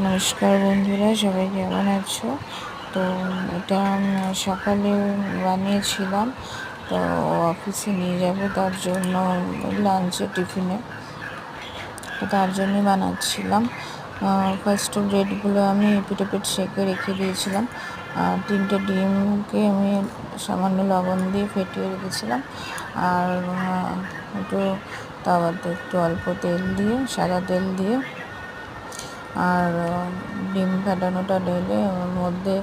নমস্কার বন্ধুরা, সবাই কেমন আছো? তো এটা সকালে বানিয়েছিলাম, তো অফিসে নিয়ে যাব তার জন্য, লাঞ্চে টিফিনে, তো তার জন্যই বানাচ্ছিলাম। ফার্স্টে ব্রেডগুলো আমি এপিট সেঁকে রেখে দিয়েছিলাম, আর 3টে ডিমকে আমি সামান্য লবণ দিয়ে ফেটিয়ে রেখেছিলাম। আর একটু তাওয়াতে একটু অল্প তেল দিয়ে, সাদা তেল দিয়ে, আর ডিম ফাটানোটা ঢেলে ওর মধ্যে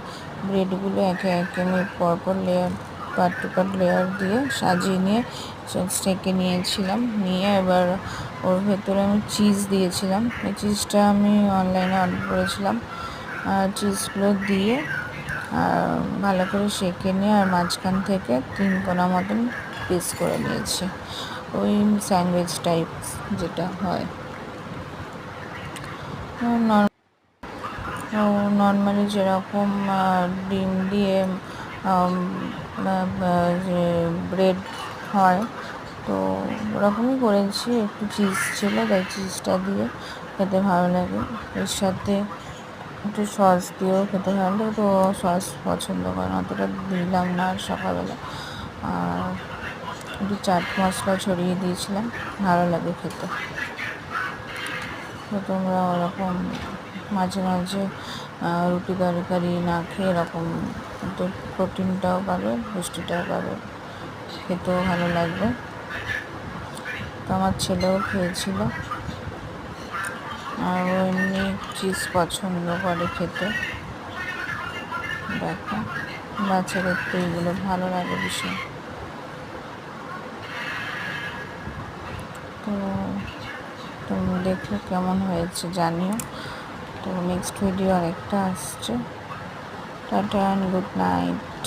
ব্রেডগুলো একে একে আমি পরপর layer, part to part layer দিয়ে সাজিয়ে নিয়ে সেঁকে নিয়েছিলাম। নিয়ে এবার ওর ভেতরে আমি চিজ দিয়েছিলাম। এই চিজটা আমি অনলাইনে অর্ডার করেছিলাম। আর চিজগুলো দিয়ে ভালো করে সেঁকে নিয়ে, আর মাঝখান থেকে 3 কোনা মতন পিস করে নিয়েছি, ওই স্যান্ডউইচ টাইপ যেটা হয়। নর্মালি যেরকম ডিম দিয়ে যে ব্রেড হয়, তো ওরকমই করেছি। একটু চিজ ছিল, তাই চিজটা দিয়ে খেতে ভালো লাগে। এর সাথে একটু সস দিয়েও খেতে ভালো লাগে, তো সস পছন্দ করে না, অতটা দিলাম না আর সকালবেলা। আর একটু চাট মশলা ছড়িয়ে দিয়েছিলাম, ভালো লাগে খেতে। তো তোমরা ওরকম মাঝে মাঝে রুটি তরকারি না খেয়ে এরকম তো প্রোটিনটাও পাবে, পুষ্টিটাও পাবে, খেতেও ভালো লাগবে। তো আমার ছেলেও খেয়েছিল, আর ও এমনি চিজ পছন্দ করে খেতে। দেখো, বাচ্চাদের তো এইগুলো ভালো লাগে ভীষণ। তো তুমি দেখো কেমন হয়েছে জানিও। তো নেক্সট ভিডিও আরেকটা আসছে। Tata, good night.